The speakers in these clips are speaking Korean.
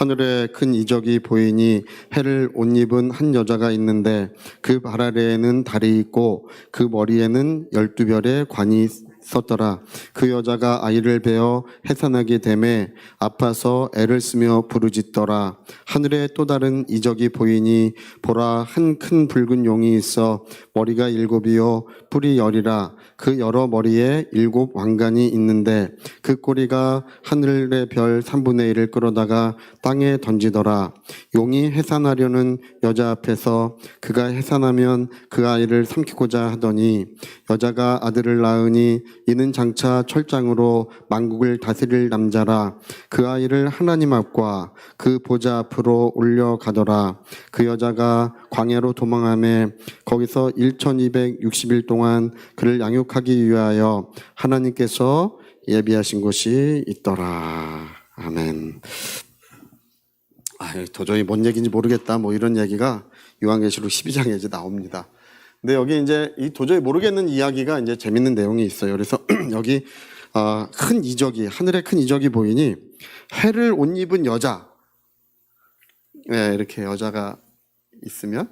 하늘에 큰 이적이 보이니 해를 옷 입은 한 여자가 있는데 그 발 아래에는 달이 있고 그 머리에는 12별의 관이 있었더라. 그 여자가 아이를 베어 해산하게 되매 아파서 애를 쓰며 부르짖더라. 하늘에 또 다른 이적이 보이니 보라, 한 큰 붉은 용이 있어 머리가 7이요 뿔이 10이라. 그 여러 머리에 7 왕관이 있는데 그 꼬리가 하늘의 별 3분의 1을 끌어다가 땅에 던지더라. 용이 해산하려는 여자 앞에서 그가 해산하면 그 아이를 삼키고자 하더니 여자가 아들을 낳으니 이는 장차 철장으로 만국을 다스릴 남자라. 그 아이를 하나님 앞과 그 보좌 앞으로 올려가더라. 그 여자가 광야로 도망하며 거기서 1260일 동안 그를 양육하기 위하여 하나님께서 예비하신 곳이 있더라. 아멘. 도저히 뭔 얘기인지 모르겠다 뭐 이런 얘기가 요한계시록 12장에 이제 나옵니다. 근데 여기 이제 이 도저히 모르겠는 이야기가 이제 재밌는 내용이 있어요. 그래서 여기 큰 이적이, 하늘에 큰 이적이 보이니 해를 옷 입은 여자, 이렇게 여자가 있으면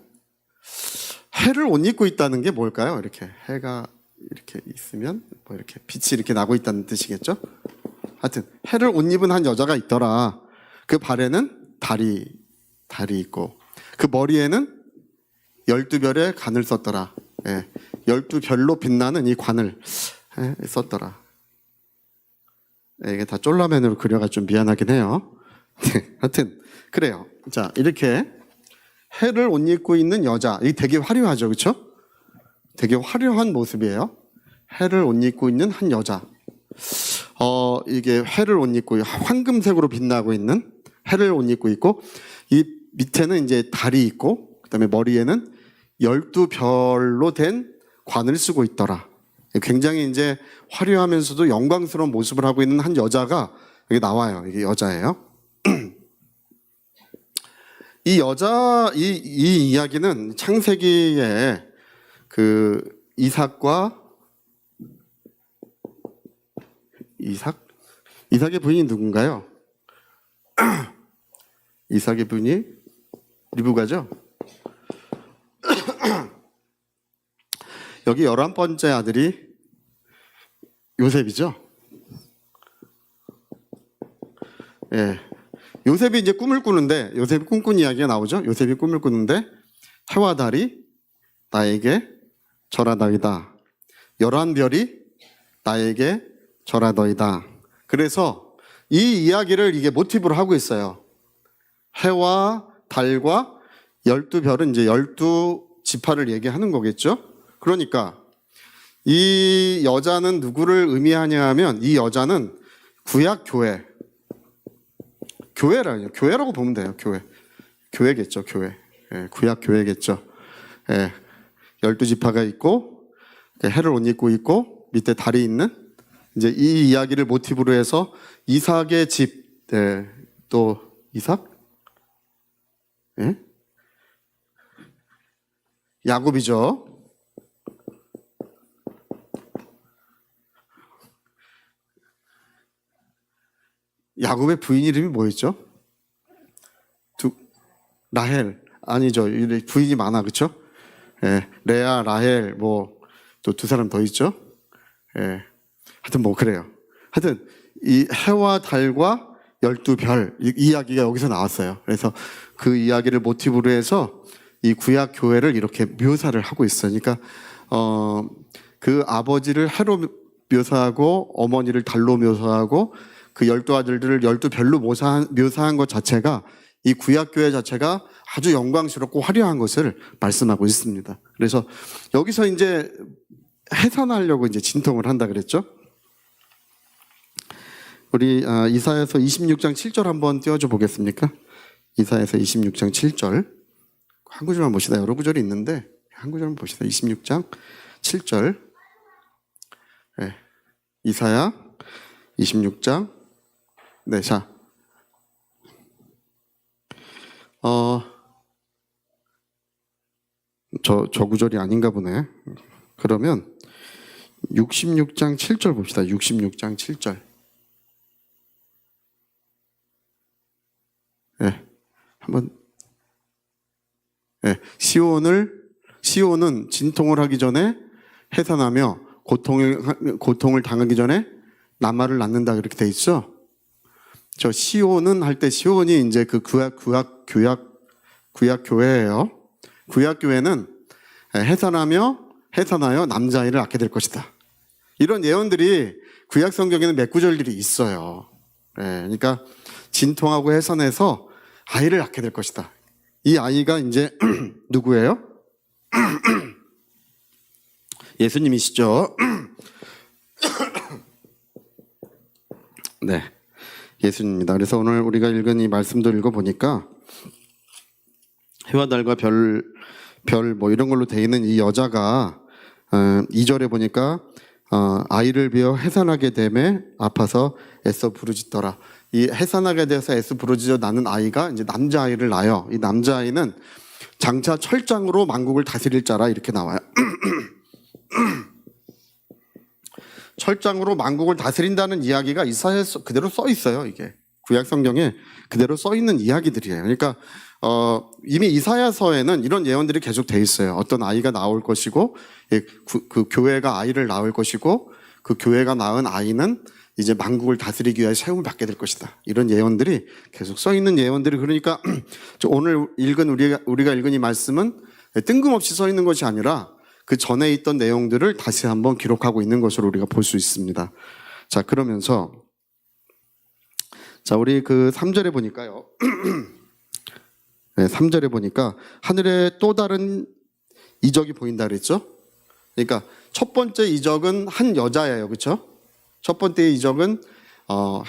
해를 옷 입고 있다는 게 뭘까요? 이렇게 해가 이렇게 있으면 뭐 이렇게 빛이 이렇게 나고 있다는 뜻이겠죠? 하여튼 해를 옷 입은 한 여자가 있더라. 그 발에는 달이 있고 그 머리에는 12별의 관을 썼더라. 12별로 빛나는 이 관을 썼더라. 이게 다 쫄라맨으로 그려가 좀 미안하긴 해요. 하여튼 그래요. 자, 이렇게 해를 옷 입고 있는 여자, 이 되게 화려하죠, 그렇죠? 되게 화려한 모습이에요. 해를 옷 입고 있는 한 여자. 이게 해를 옷 입고 황금색으로 빛나고 있는 해를 옷 입고 있고 이 밑에는 이제 달이 있고 그다음에 머리에는 12별로 된 관을 쓰고 있더라. 굉장히 이제 화려하면서도 영광스러운 모습을 하고 있는 한 여자가 여기 나와요. 이게 여자예요. 이 여자, 이 이야기는 창세기에 그 이삭의 부인이 누군가요? 이삭의 부인이 리브가죠? 여기 11번째 아들이 요셉이죠? 요셉이 이제 꿈을 꾸는데, 요셉이 꿈꾼 이야기가 나오죠? 요셉이 꿈을 꾸는데, 해와 달이 나에게 절하더이다. 11별이 나에게 절하더이다. 그래서 이 이야기를 이게 모티브로 하고 있어요. 해와 달과 12별은 이제 12지파를 얘기하는 거겠죠? 그러니까 이 여자는 누구를 의미하냐 하면 이 여자는 구약교회, 교회라고 보면 돼요. 교회겠죠. 교회. 구약교회겠죠. 12지파가 있고 해를 옷 입고 있고 밑에 달이 있는 이제 이 이야기를 모티브로 해서 이삭의 집, 또 이삭? 야곱이죠. 야곱의 부인 이름이 뭐였죠? 라헬. 아니죠. 부인이 많아, 그렇죠? 레아, 라헬, 뭐 또 2사람 더 있죠. 하여튼 뭐 그래요. 하여튼 이 해와 달과 12별 이 이야기가 여기서 나왔어요. 그래서 그 이야기를 모티브로 해서 이 구약 교회를 이렇게 묘사를 하고 있어요. 그러니까 그 아버지를 해로 묘사하고 어머니를 달로 묘사하고 그 12아들들을 12별로 묘사한 것 자체가 이 구약교회 자체가 아주 영광스럽고 화려한 것을 말씀하고 있습니다. 그래서 여기서 이제 해산하려고 이제 진통을 한다 그랬죠. 우리 이사야서 26장 7절 한번 띄워줘 보겠습니까? 이사야서 26장 7절. 한 구절만 봅시다. 여러 구절이 있는데 한 구절만 봅시다. 26장 7절. 이사야 26장. 네, 자. 저 구절이 아닌가 보네. 그러면 66장 7절 봅시다. 66장 7절. 한번 시온은 진통을 하기 전에 해산하며 고통을 당하기 전에 남아를 낳는다 그렇게 돼 있죠. 저 시온은 할 때 시온이 이제 그 구약 교회예요. 구약 교회는 해산하여 남자아이를 낳게 될 것이다. 이런 예언들이 구약 성경에는 몇 구절들이 있어요. 그러니까 진통하고 해산해서 아이를 낳게 될 것이다. 이 아이가 이제 누구예요? 예수님이시죠. 네, 예수님입니다. 그래서 오늘 우리가 읽은 이 말씀도 읽어보니까 해와 달과 별 뭐 이런 걸로 돼 있는 이 여자가 2절에 보니까 아이를 비어 해산하게 됨에 아파서 애써 부르짖더라. 이 해산하게 돼서 애써 부르짖어 낳는 아이가 이제 남자아이를 낳아요. 이 남자아이는 장차 철장으로 만국을 다스릴 자라 이렇게 나와요. 철장으로 만국을 다스린다는 이야기가 이사야에 그대로 써 있어요. 이게 구약 성경에 그대로 써 있는 이야기들이에요. 그러니까 이미 이사야서에는 이런 예언들이 계속 돼 있어요. 어떤 아이가 나올 것이고 그 교회가 아이를 낳을 것이고 그 교회가 낳은 아이는 이제 만국을 다스리기 위해 세움을 받게 될 것이다. 이런 예언들이 계속 써 있는 예언들이 그러니까 오늘 읽은 우리가 읽은 이 말씀은 뜬금없이 써 있는 것이 아니라 그 전에 있던 내용들을 다시 한번 기록하고 있는 것으로 우리가 볼 수 있습니다. 자, 그러면서 우리 그 3절에 보니까요. 네, 3절에 보니까 하늘에 또 다른 이적이 보인다 그랬죠? 그러니까 첫 번째 이적은 한 여자예요. 그렇죠? 첫 번째 이적은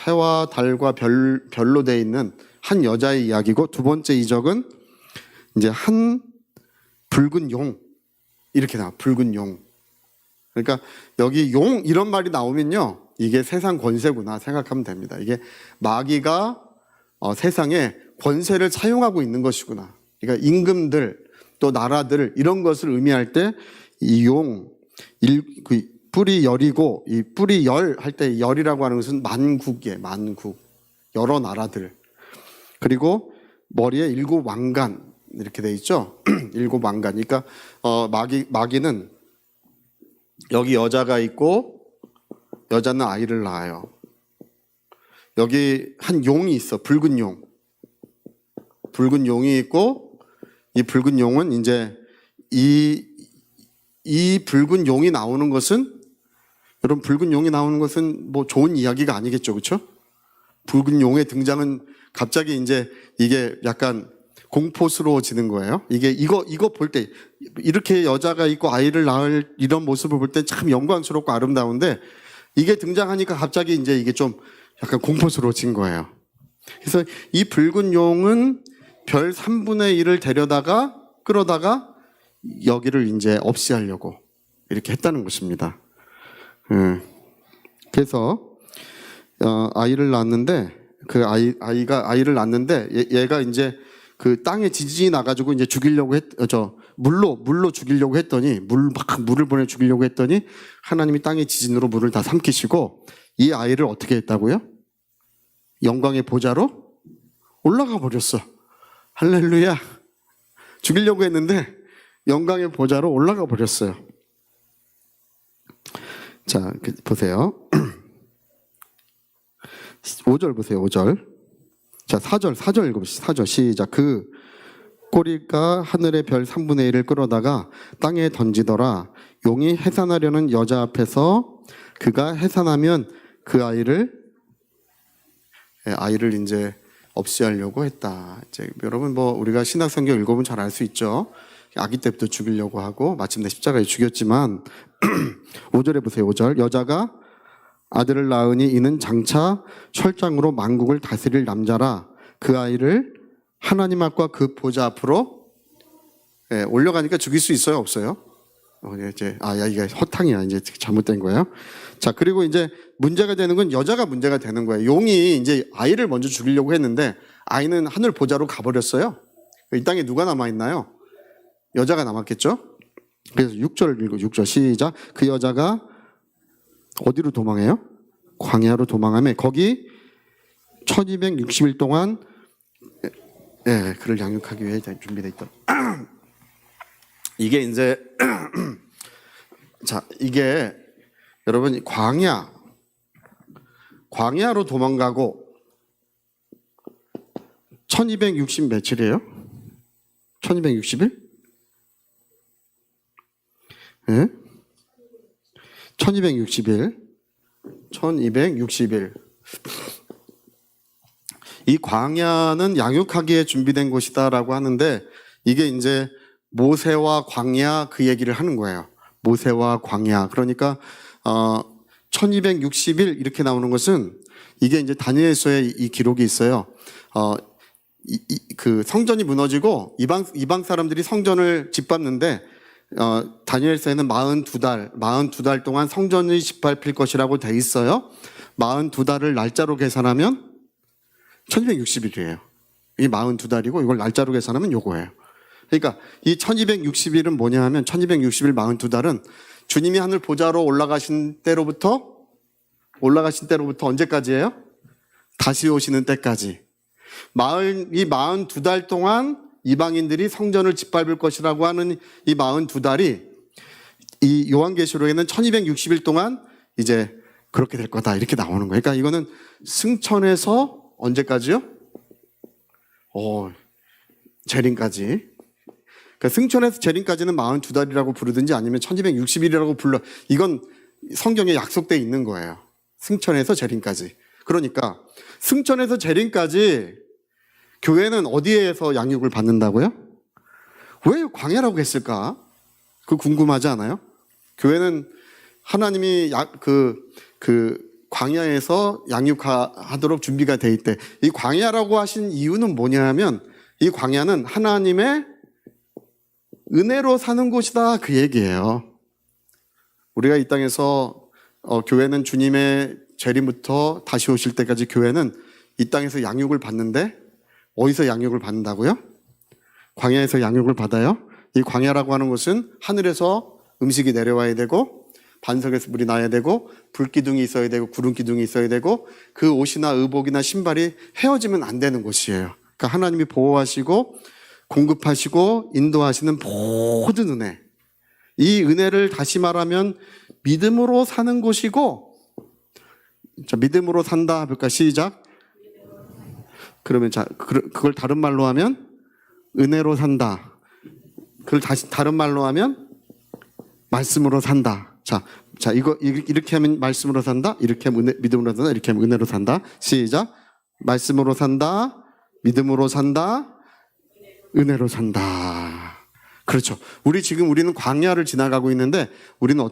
해와 달과 별로 돼 있는 한 여자의 이야기고, 두 번째 이적은 이제 한 붉은 용, 이렇게 나와. 붉은 용. 그러니까 여기 용 이런 말이 나오면요, 이게 세상 권세구나 생각하면 됩니다. 이게 마귀가 세상에 권세를 사용하고 있는 것이구나. 그러니까 임금들 또 나라들 이런 것을 의미할 때 이 용, 그 뿔이 열이고, 이 뿔이 열 할 때 열이라고 하는 것은 만국이에요. 만국, 여러 나라들. 그리고 머리에 일곱 왕관 이렇게 돼 있죠. 일곱 왕관. 그러니까 마귀는 여기 여자가 있고 여자는 아이를 낳아요. 여기 한 용이 있어. 붉은 용. 붉은 용이 있고, 이 붉은 용은 이제 이 붉은 용이 나오는 것은, 여러분, 붉은 용이 나오는 것은 뭐 좋은 이야기가 아니겠죠. 그렇죠? 붉은 용의 등장은 갑자기 이제 이게 약간 공포스러워지는 거예요. 이거 볼 때, 이렇게 여자가 있고 아이를 낳을 이런 모습을 볼 때 참 영광스럽고 아름다운데, 이게 등장하니까 갑자기 이제 이게 좀 약간 공포스러워진 거예요. 그래서 이 붉은 용은 별 3분의 1을 끌어다가 여기를 이제 없이 하려고 이렇게 했다는 것입니다. 그래서 아이를 낳았는데, 그 아이를 낳았는데 얘가 이제 그 땅에 지진이 나가지고 이제 죽이려고 물로 죽이려고 했더니, 물을 보내 죽이려고 했더니 하나님이 땅의 지진으로 물을 다 삼키시고, 이 아이를 어떻게 했다고요? 영광의 보좌로 올라가 버렸어. 할렐루야. 죽이려고 했는데 영광의 보좌로 올라가 버렸어요. 자, 보세요. 5절 보세요. 5절. 자, 4절 읽어보시죠. 4절 시작. 그 꼬리가 하늘의 별 3분의 1을 끌어다가 땅에 던지더라. 용이 해산하려는 여자 앞에서 그가 해산하면 그 아이를 이제 없이 하려고 했다. 이제 여러분 뭐 우리가 신약성경 읽어보면 잘 알 수 있죠. 아기 때부터 죽이려고 하고 마침내 십자가에 죽였지만 5절에 보세요. 5절. 여자가 아들을 낳으니 이는 장차 철장으로 만국을 다스릴 남자라. 그 아이를 하나님 앞과 그 보좌 앞으로 올려가니까 죽일 수 있어요? 없어요? 이제 이게 허탕이야. 이제 잘못된 거예요. 자, 그리고 이제 문제가 되는 건 여자가 문제가 되는 거예요. 용이 이제 아이를 먼저 죽이려고 했는데 아이는 하늘 보좌로 가버렸어요. 이 땅에 누가 남아있나요? 여자가 남았겠죠? 그래서 6절 읽고 6절 시작. 그 여자가 어디로 도망해요? 광야로 도망하며 거기 1260일 동안 예, 그를 양육하기 위해 준비되어 있다. 이게 이제 자, 이게 여러분 광야로 도망가고 1260 며칠이에요? 1260일? 예? 1260일. 1260일. 이 광야는 양육하기에 준비된 곳이다라고 하는데 이게 이제 모세와 광야 그 얘기를 하는 거예요. 모세와 광야. 그러니까 1260일 이렇게 나오는 것은 이게 이제 다니엘서에 이 기록이 있어요. 그 성전이 무너지고 이방 사람들이 성전을 짓밟는데 다니엘서에는 42달 동안 성전이 짓밟힐 것이라고 돼 있어요. 42달을 날짜로 계산하면 1260일이에요. 이게 42달이고 이걸 날짜로 계산하면 요거예요. 그러니까 이 1260일은 뭐냐 하면 1260일 42달은 주님이 하늘 보좌로 올라가신 때로부터 언제까지예요? 다시 오시는 때까지. 이 42달 동안 이방인들이 성전을 짓밟을 것이라고 하는 이 42달이 이 요한계시록에는 1260일 동안 이제 그렇게 될 거다 이렇게 나오는 거예요. 그러니까 이거는 승천에서 언제까지요? 재림까지. 그러니까 승천에서 재림까지는 42달이라고 부르든지 아니면 1260일이라고 불러. 이건 성경에 약속되어 있는 거예요. 승천에서 재림까지. 그러니까 승천에서 재림까지 교회는 어디에서 양육을 받는다고요? 왜 광야라고 했을까? 그거 궁금하지 않아요? 교회는 하나님이 광야에서 양육하도록 준비가 돼 있대. 이 광야라고 하신 이유는 뭐냐 하면 이 광야는 하나님의 은혜로 사는 곳이다 그 얘기예요. 우리가 이 땅에서 교회는 주님의 재림부터 다시 오실 때까지 교회는 이 땅에서 양육을 받는데 어디서 양육을 받는다고요? 광야에서 양육을 받아요. 이 광야라고 하는 곳은 하늘에서 음식이 내려와야 되고 반석에서 물이 나야 되고 불기둥이 있어야 되고 구름기둥이 있어야 되고 그 옷이나 의복이나 신발이 헤어지면 안 되는 곳이에요. 그러니까 하나님이 보호하시고 공급하시고 인도하시는 모든 은혜, 이 은혜를 다시 말하면 믿음으로 사는 곳이고, 자, 믿음으로 산다 볼까? 시작. 그러면 자, 그걸 다른 말로 하면 은혜로 산다. 그걸 다시 다른 말로 하면 말씀으로 산다. 자, 이거 이렇게 하면 말씀으로 산다. 이렇게 하면 믿음으로 산다. 이렇게 하면 은혜로 산다. 시작. 말씀으로 산다. 믿음으로 산다. 은혜로 산다. 그렇죠. 우리는 광야를 지나가고 있는데 우리는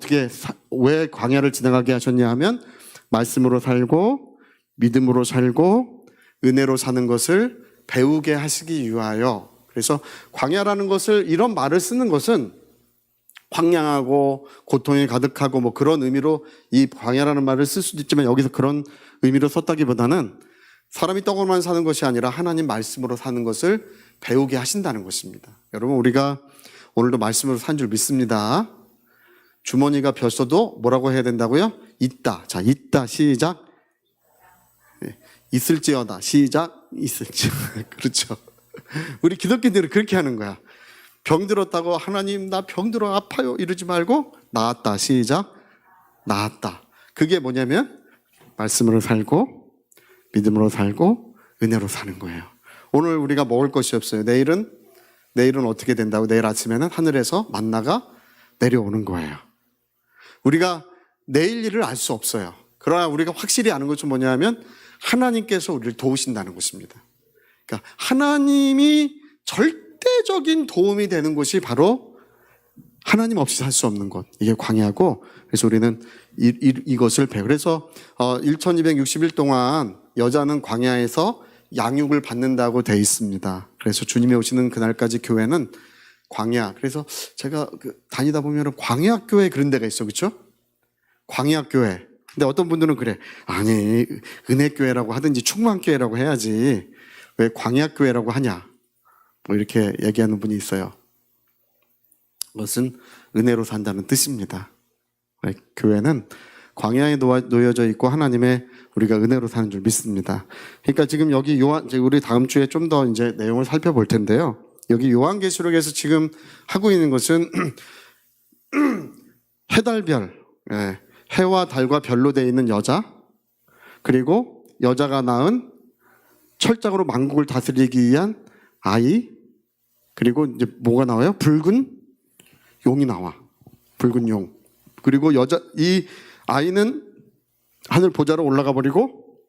왜 광야를 지나가게 하셨냐 하면 말씀으로 살고 믿음으로 살고 은혜로 사는 것을 배우게 하시기 위하여. 그래서 광야라는 것을 이런 말을 쓰는 것은 황량하고 고통이 가득하고 뭐 그런 의미로 이 광야라는 말을 쓸 수도 있지만 여기서 그런 의미로 썼다기보다는 사람이 떡으로만 사는 것이 아니라 하나님 말씀으로 사는 것을 배우게 하신다는 것입니다. 여러분, 우리가 오늘도 말씀으로 산 줄 믿습니다. 주머니가 벼서도 뭐라고 해야 된다고요? 있다. 자, 있다. 시작. 있을지어다. 시작. 있을지어다. 그렇죠. 우리 기독교인들은 그렇게 하는 거야. 병 들었다고 하나님 나 병 들어 아파요 이러지 말고 나았다. 시작. 나았다. 그게 뭐냐면 말씀으로 살고 믿음으로 살고 은혜로 사는 거예요. 오늘 우리가 먹을 것이 없어요. 내일은 어떻게 된다고? 내일 아침에는 하늘에서 만나가 내려오는 거예요. 우리가 내일 일을 알 수 없어요. 그러나 우리가 확실히 아는 것은 뭐냐면 하나님께서 우리를 도우신다는 것입니다. 그러니까 하나님이 절대적인 도움이 되는 곳이 바로 하나님 없이 살 수 없는 것. 이게 광야고, 그래서 우리는 이것을 배워. 그래서 1260일 동안 여자는 광야에서 양육을 받는다고 돼 있습니다. 그래서 주님이 오시는 그날까지 교회는 광야. 그래서 제가 다니다 보면 광야교회 그런 데가 있어, 그렇죠? 광야교회. 근데 어떤 분들은 그래. 아니, 은혜교회라고 하든지 충만교회라고 해야지 왜 광야교회라고 하냐, 뭐 이렇게 얘기하는 분이 있어요. 그것은 은혜로 산다는 뜻입니다. 교회는 광야에 놓여져 있고 하나님의 우리가 은혜로 사는 줄 믿습니다. 그러니까 지금 여기 이제 우리 다음 주에 좀 더 이제 내용을 살펴볼 텐데요. 여기 요한계시록에서 지금 하고 있는 것은 해달별, 해와 달과 별로 되어 있는 여자, 그리고 여자가 낳은 철장으로 만국을 다스리기 위한 아이, 그리고 이제 뭐가 나와요? 붉은 용이 나와. 붉은 용. 그리고 이 아이는 하늘 보좌로 올라가 버리고,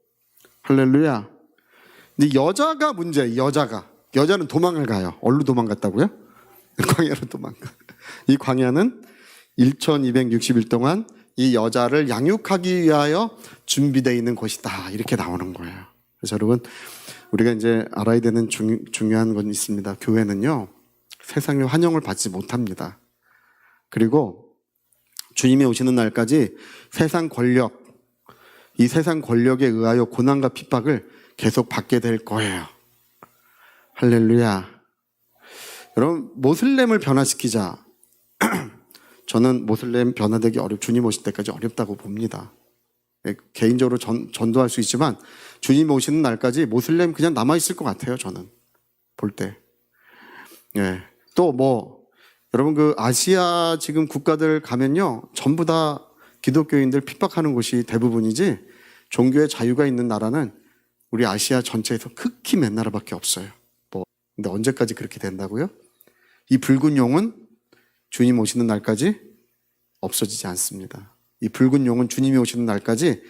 할렐루야. 근데 여자가 문제예요. 여자는 도망을 가요. 어디로 도망갔다고요? 광야로 도망가. 이 광야는 1260일 동안 이 여자를 양육하기 위하여 준비되어 있는 곳이다. 이렇게 나오는 거예요. 그래서 여러분, 우리가 이제 알아야 되는 중요한 건 있습니다. 교회는요, 세상의 환영을 받지 못합니다. 그리고 주님이 오시는 날까지 이 세상 권력에 의하여 고난과 핍박을 계속 받게 될 거예요. 할렐루야. 여러분, 모슬렘을 변화시키자. 저는 모슬렘 변화되기 주님 오실 때까지 어렵다고 봅니다. 개인적으로 전도할 수 있지만 주님 오시는 날까지 모슬렘 그냥 남아있을 것 같아요. 저는 볼 때. 또 여러분 그 아시아 지금 국가들 가면요, 전부 다 기독교인들 핍박하는 곳이 대부분이지, 종교의 자유가 있는 나라는 우리 아시아 전체에서 극히 몇 나라밖에 없어요. 근데 언제까지 그렇게 된다고요? 이 붉은 용은 주님 오시는 날까지 없어지지 않습니다. 이 붉은 용은 주님이 오시는 날까지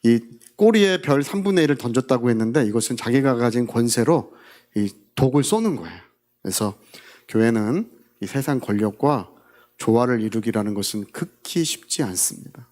이 꼬리에 별 3분의 1을 던졌다고 했는데, 이것은 자기가 가진 권세로 이 독을 쏘는 거예요. 그래서 교회는 이 세상 권력과 조화를 이루기라는 것은 극히 쉽지 않습니다.